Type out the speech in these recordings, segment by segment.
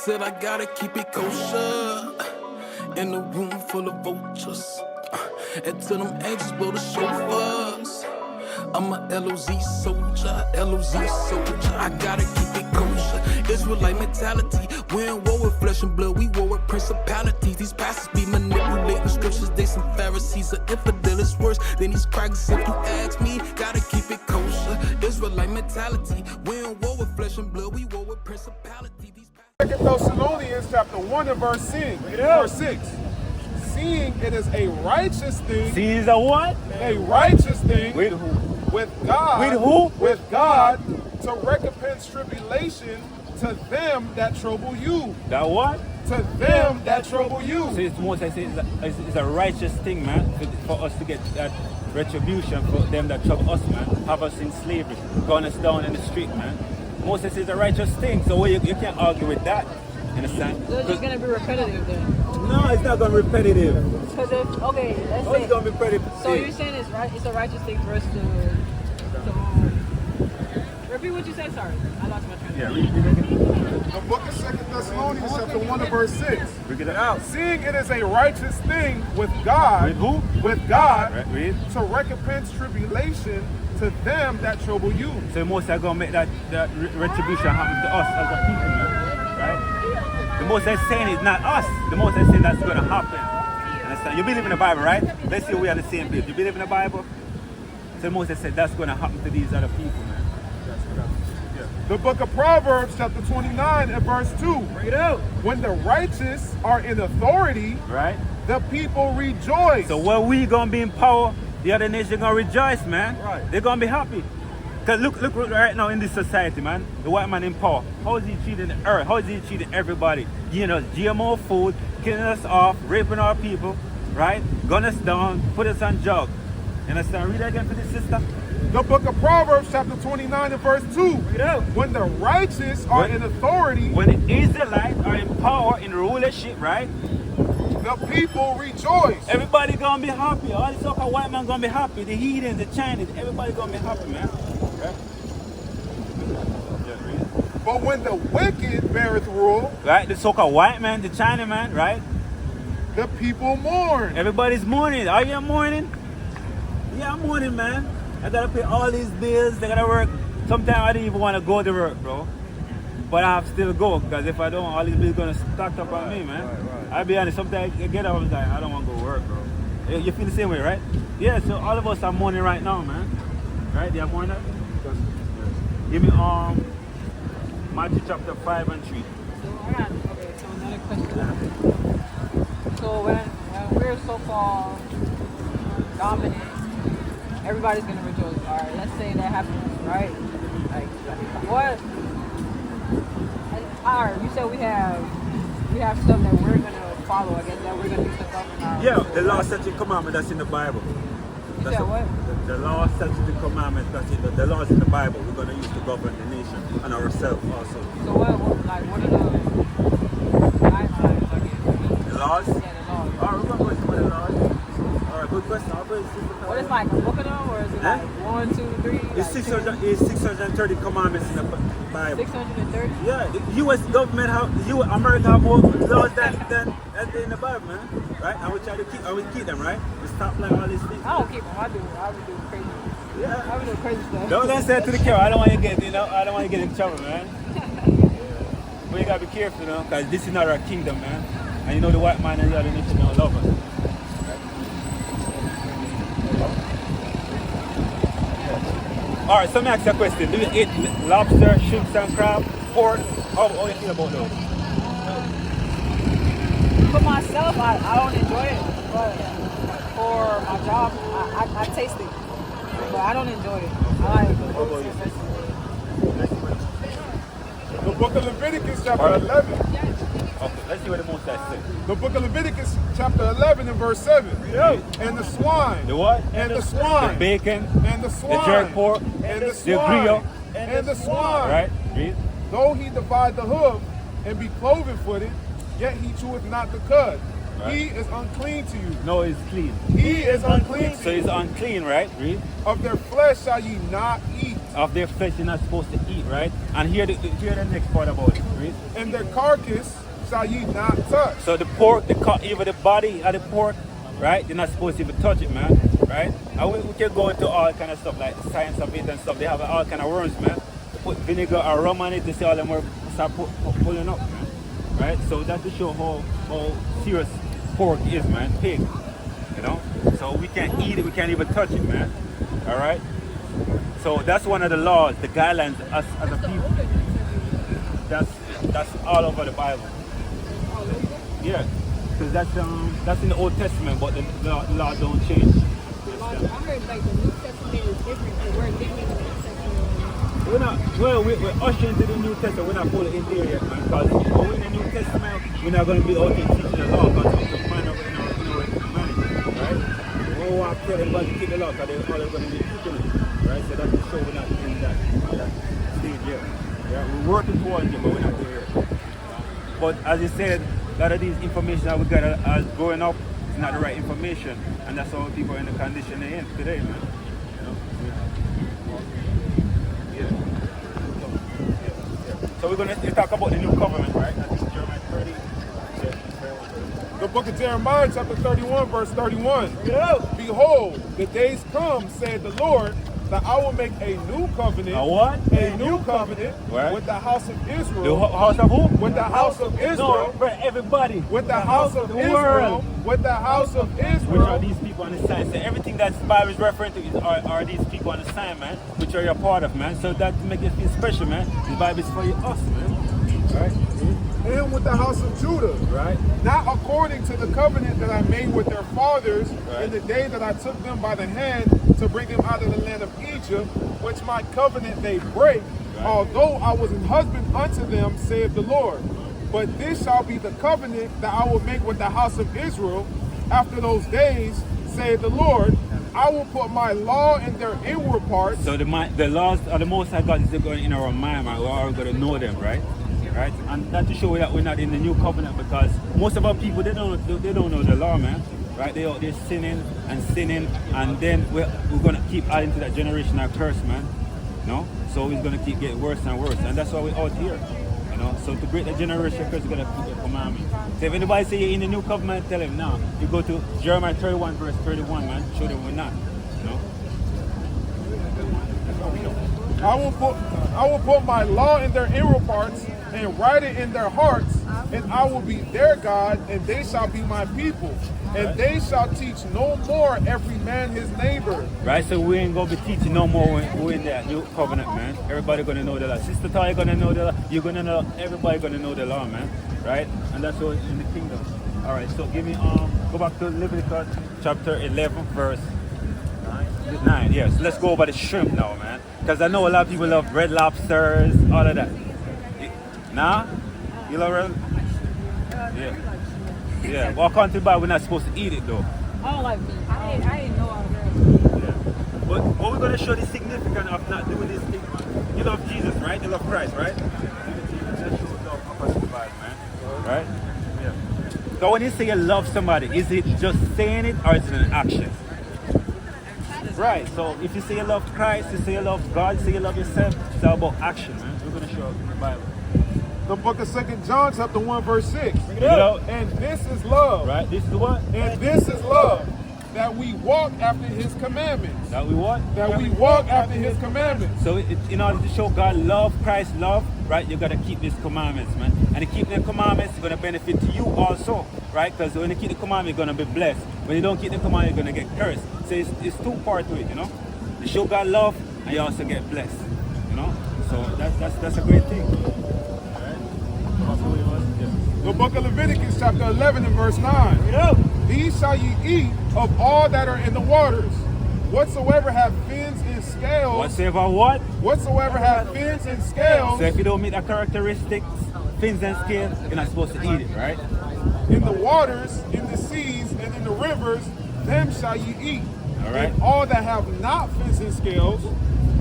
said I gotta keep it kosher. In a room full of vultures. Until them angels blow the shofars. I'm a LOZ soldier, LOZ soldier. I gotta keep it kosher. Israelite mentality. We ain't war with flesh and blood, we war with principalities. These pastors be manipulating scriptures, they some Pharisees. An infidel is worse than these crackers. If you ask me, gotta keep it kosher. Israelite mentality. We ain't war with flesh and blood, we war with principalities. 2 Thessalonians chapter 1 and verse 6. Verse 6. Seeing it is a righteous thing. See, is a what? A righteous thing. With who? With God. With who? With God to recompense tribulation to them that trouble you. That what? To them that trouble you. So it's most, I say, it's a righteous thing, man, for us to get that retribution for them that trouble us, man. Have us in slavery, gun us down in the street, man. Moses is a righteous thing, so you can't argue with that. Understand? So it's just going to be repetitive then? No, it's not going to be repetitive. Because if, okay, let's say... It's going to be repetitive. So you're saying it's a righteous thing for us to repeat what you said, sorry. I lost my train of thought. The book of 2 Thessalonians chapter 1 and verse 6. Figure it out. Seeing it is a righteous thing with God. With who? With God. Right, read. To recompense tribulation to them that trouble you. So most are going to make that retribution happen to us as a people, man. Right? The most they're saying is not us. The most they're saying that's going to happen. Understand? You believe in the Bible, right? Let's see if we are the same page. You believe in the Bible? So the most they said that's going to happen to these other people, man. The book of Proverbs chapter 29 and verse 2. Bring it out. When the righteous are in authority, right, the people rejoice. So when we going to be in power, the other nation going to rejoice, man. Right. They're going to be happy. Because look right now in this society, man, the white man in power, how is he treating the earth? How is he treating everybody? Giving us GMO food, killing us off, raping our people, right? Gun us down, put us on jug. You understand? Read that again for this sister. The book of Proverbs chapter 29 and verse 2. Read out. When the righteous are in authority, when the Israelites are in power, in rulership, right? The people rejoice. Everybody gonna be happy. All these so-called white men gonna be happy. The heathens, the Chinese, everybody gonna be happy, man. Okay? But when the wicked beareth rule, right, the so-called white man, the China man, right? The people mourn. Everybody's mourning. Are you mourning? Yeah, I'm mourning, man. I gotta pay all these bills. They gotta work. Sometimes I don't even want to go to work, bro. But I have to still go, because if I don't, all these bills gonna stack up on me, man. Right. I'll be honest, sometimes I get up and like, I don't want to go work, bro. You feel the same way, right? Yeah, so all of us are mourning right now, man. Right? They are mourning? Give me Matthew chapter 5 and 3. So another question. So when we're so-called dominant, everybody's gonna rejoice. All right, let's say that happens, right? Like what? All right, you said we have stuff that we're gonna follow. I guess that we're gonna use to govern our. Yeah, the law, statute, commandment that's in the Bible. You said what? The law, statute, and commandment that's in the laws in the Bible. We're gonna use to govern the nation and ourselves also. So what are the guidelines? I guess. The laws? Yeah, the laws. All right, we're gonna go into the laws. All right, good question. What is like a book of them, or is it like 1, 2, 3? It's like 630 commandments in the Bible. 630? Yeah, the U.S. government, America have more laws than in the Bible, man. Right? I would try to keep them, right? We stop like all these things. I don't keep them. I would do crazy. Yeah, I would do crazy stuff. Don't say it to the camera. I don't want you to get, I don't want you to get in trouble, man. But you gotta be careful, because this is not our kingdom, man. And the white man and the other nation don't love us. All right, so let me ask you a question. Do you eat lobster, shrimps, and crab, pork? How do you feel about those? For myself, I don't enjoy it, but for my job, I taste it, but I don't enjoy it. I like it. The book of Leviticus chapter 11. Okay, let's see what the Most High says. The book of Leviticus chapter 11 and verse 7. Yeah. And the swine. The what? And the swine. The bacon. And the swine. The jerk pork. And the swine. swine. The grill. And the swine. Right? Read. Though he divide the hoof and be cloven-footed, yet he cheweth not the cud. Right. He is unclean to you. No, it's clean. He is unclean to you. So it's unclean, right? Read. Of their flesh shall ye not eat. of their flesh you're not supposed to eat, right? And here the next part about it, right? And their carcass shall ye not touch. So the pork, even the body of the pork, right? You're not supposed to even touch it, man, right? And we can go into all kind of stuff like science of it and stuff. They have all kind of worms, man. They put vinegar or rum on it to see all them worms start pulling up, man, right? So that's to show how serious pork is, man, pig, you know? So we can't eat it, we can't even touch it, man, all right? So that's one of the laws, the guidelines as a people. That's all over the Bible. Yeah, because that's in the Old Testament, but the law don't change. I heard like the New Testament is different, so we're living in the New Testament. We're not, well, we're ushering into the New Testament, we're not fully in there yet, man, because when we're in the New Testament, we're not going to be out there teaching the law, because we can find out in our humanity, right? We don't want to tell everybody to keep the law, because they're all going to be keeping it, right? So that's to show we're not in that stage yet. Yeah, we're working towards it, but we're not there yet. But as you said, a lot of these information that we got as growing up is not the right information, and that's how people are in the condition they're in today, man. You know? So we're going to talk about the new covenant, right? That's Jeremiah 30. The book of Jeremiah, chapter 31, verse 31. Behold, the days come, said the Lord, that I will make a new covenant. A what? A new covenant What? with the house of Israel. The house of who? With the house of Israel. No, bro, everybody. With the house of Israel. World. With the house of Which Israel. are these people on the sign? So everything that the Bible is referring to are these people on the sign, man, which are you a part of, man. So that to make it feel special, man. The Bible is for you, us, man. Right? And with the house of Judah. Right? Not according to the covenant that I made with their fathers Right. in the day that I took them by the hand to bring them out of the land of Egypt, which my covenant they break, Right. although I was an husband unto them, saith the Lord. But this shall be the covenant that I will make with the house of Israel after those days, saith the Lord. I will put my law in their inward parts. So the laws of the Most High God is going in our mind, man. We're going to know them, right? Right? And that to show that we're not in the new covenant, because most of our people, they don't know the law, man. Right? They're sinning, and then we're going to keep adding to that generational curse, man. No? So it's going to keep getting worse and worse, and that's why we're out here. You know? So to break the generational curse, we're going to keep the commandment. So if anybody say you're in the new covenant, tell him, no. You go to Jeremiah 31, verse 31, man. Show them we're not. You know? I will put my law in their inward parts and write it in their hearts, and I will be their God, and they shall be my people. And they shall teach no more every man his neighbor. Right, so we ain't gonna be teaching no more when we're in that new covenant, man. Everybody gonna know the law. Sister Ty gonna know the law. You're gonna know. Everybody gonna know the law, man. Right, and that's what in the kingdom. All right, so give me go back to Leviticus chapter 11, verse 9. Yes, let's go over the shrimp now, man. Because I know a lot of people love red lobsters, all of that. Nah, you love red? Yeah. Yeah, walk on to the Bible, we're not supposed to eat it though. I don't like meat. I didn't know I was Yeah. But we're going to show the significance of not doing this thing, man. You love Jesus, right? You love Christ, right? Let's show love across the Bible, man. Right? Yeah. So when you say you love somebody, is it just saying it or is it an action? Right, so if you say you love Christ, you say you love God, you say you love yourself, it's all about action, man. We're going to show it in the Bible. The book of 2 John, chapter 1, verse 6. Out. And this is love. Right, this is what? And this is love, that we walk after his commandments. That we what? That we walk after his commandments. So in order to show God love, Christ love, right, you got to keep these commandments, man. And to keep the commandments is going to benefit to you also, right? Because when you keep the commandment, you're going to be blessed. When you don't keep the commandment, you're going to get cursed. So it's two parts to it, you know. To show God love, and you also get blessed, you know. So that's a great thing. The book of Leviticus, chapter 11, and verse 9. These shall ye eat of all that are in the waters. Whatsoever have fins and scales. Whatsoever what? Whatsoever have fins and scales. So if you don't meet the characteristics, fins and scales, you're not supposed to eat it, right? In the waters, in the seas, and in the rivers, them shall ye eat. All right. And all that have not fins and scales,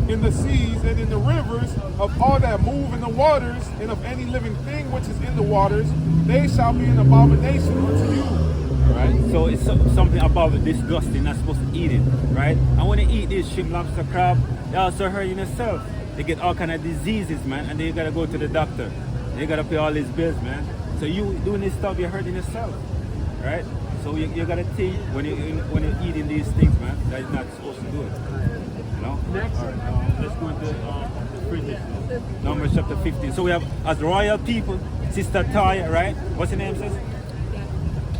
in the seas and in the rivers, of all that move in the waters, and of any living thing which is in the waters, they shall be an abomination unto you. right? So it's something about it disgusting, not supposed to eat it, right? And when you eat this shrimp, lobster, crab, you're also hurting yourself. They get all kind of diseases, man, and then you gotta go to the doctor. You gotta pay all these bills, man. So you doing this stuff, you're hurting yourself, right? So you gotta think when you're eating these things, man, that you're not supposed to do it. You know? Next. All right, let's go into the fridges. Numbers chapter 15. So we have as royal people, Sister Taya, right? What's your name, sis?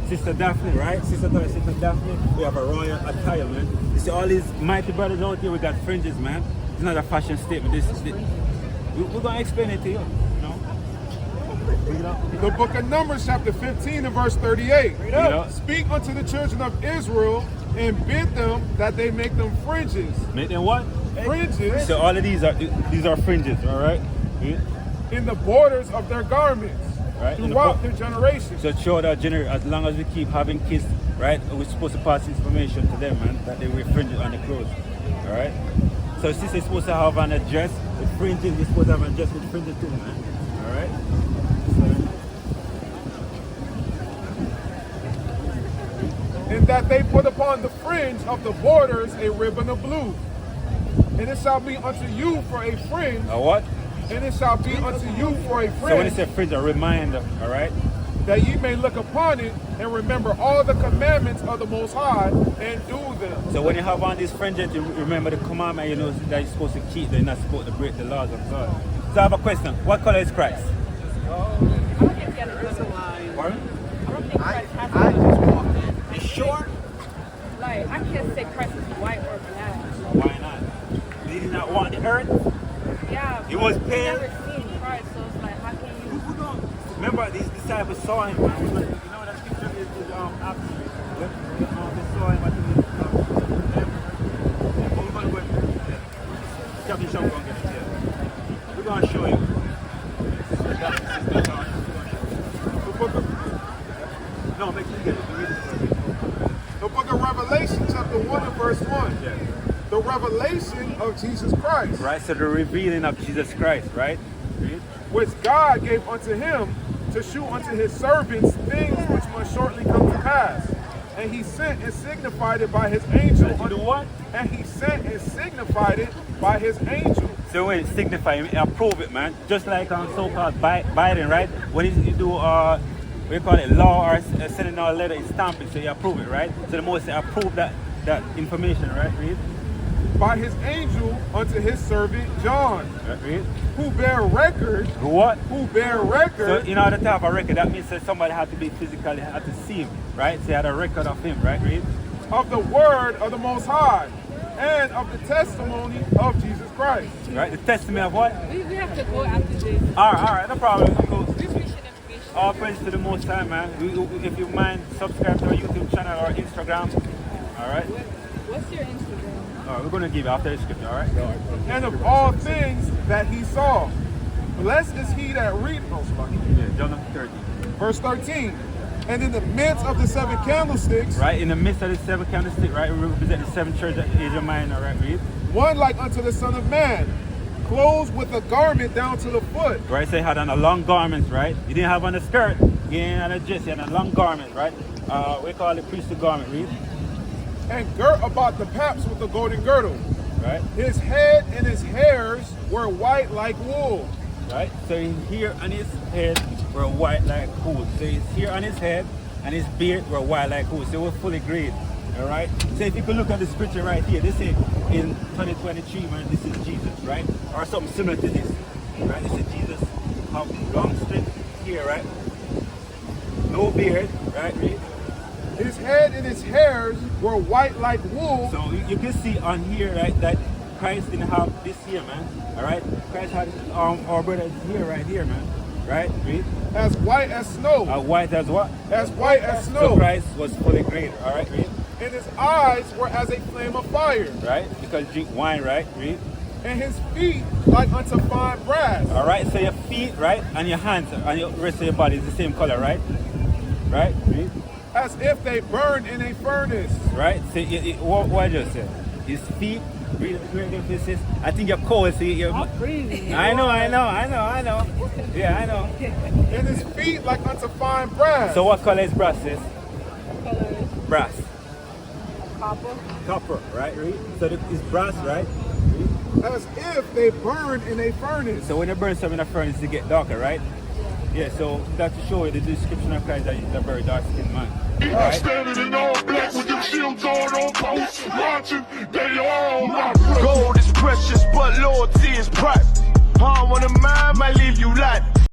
Sister Daphne, right? Sister Taya, Sister Daphne. We have a royal attire, man. You see all these mighty brothers out here with that fringes, man. It's not a fashion statement. We're gonna explain it to you. You know? The book of Numbers, chapter 15 and verse 38. Read up. Speak unto the children of Israel and bid them that they make them fringes. Make them what? Fringes So all of these are fringes, all right? Yeah. in the borders of their garments Right, in the throughout their generations. So show that as long as we keep having kids, right, we're supposed to pass information to them, man, that they wear fringes on the clothes, all right? So sister's supposed to have on a dress with fringes, you're supposed to have a dress with fringes too, man, all right? And that they put upon the fringe of the borders a ribbon of blue. And it shall be unto you for a fringe. A what? And it shall be unto you for a So when it fringe, says fringe, a reminder, all right? that ye may look upon it and remember all the commandments of the Most High and do them. So when you have on these fringes, you remember the commandment, you know, that you're supposed to keep, they're not supposed to break the laws of God. So I have a question. What color is Christ? I don't think he has a good line. Pardon? I don't think Christ has I a just walked in. It's short. like, I can't say Christ is white or black. Why not? Did he not want the earth? Yeah. He was but we've pale. never seen Christ, so it's like, how can you? Remember, these disciples saw him, man. You know that picture is abstract. They saw him at the but we're going to go Captain Shop going to get it here. We're going to show you. No, make sure you get it. Read it. The book of Revelation, chapter 1 and verse 1. Yeah. The revelation of Jesus Christ, Right, so the revealing of Jesus Christ, right? Read. which God gave unto him to shew unto his servants things which must shortly come to pass. And he sent and signified it by his angel. To do what? And he sent and signified it by his angel. So when it signify, approve it, man. Just like on so-called Biden, right? When you do, we call it law or sending out a letter, you stamp it, so you approve it, right? So the most approve that information, right? Read. By his angel unto his servant John, Read. who bear record, Who what? who bear So record in order to have a record, that means that somebody had to be physically, had to see him, right? So you had a record of him, right? Read. of the word of the Most High, and of the testimony of Jesus Christ. Right? The testimony of what? We have to go after this. All right, no problem. Cool. We're pushing information. All praise to the Most High, man. If you mind, subscribe to our YouTube channel or Instagram. All right? What's your Instagram? All right, we're going to give you after the scripture, all right? And of all things that he saw. Blessed is he that readeth. Yeah, John 30. Verse 13. And in the midst of the seven candlesticks, Right, in the midst of the seven candlestick, right, we represent the seven churches of Asia Minor, right, read? one like unto the Son of Man, clothed with a garment down to the foot, Right, so he had on a long garment, right? He didn't have on a skirt, he didn't have a dress, he had a long garment, right? We call it priestly garment, read? and girt about the paps with a golden girdle. Right, His head and his hairs were white like wool, right? So his hair and his head were white like wool. So his hair on his head and his beard were white like wool. So they were fully grayed, all right? So if you could look at the scripture right here, this is in 2023, man, this is Jesus, right? Or something similar to this, right? This is Jesus, have long straight hair, right? No beard, right? Read. his head and his hairs were white like wool, So you can see on here, right, that Christ didn't have this here, man. All right, Christ had our brother's here, right here, man. Right, read. as white as snow, White as what? as white as So snow, Christ was fully grayed. All right, read. and his eyes were as a flame of fire, Right, because you drink wine, right? Read. and his feet like unto fine brass, All right, so your feet, right, and your hands and your rest of your body is the same color, right? Right, read. as if they burned in a furnace. Right. So what I just said? His feet. Read the great emphasis. I think you're cold, so you're. Crazy. I know. Yeah, I know. And his feet like unto fine brass. So what color is brass, sis? Color Copper. Copper, right? Read. So it's brass, right? Read. As if they burn in a furnace. So when they burn something in a furnace, it get darker, right? Yeah, so that's to show you the description of Christ that he's a very dark-skinned man. Right? Standing in all black with them shields on posts, watching, they all my brothers. Gold is precious, but loyalty is priceless. Harm on a mind might leave you like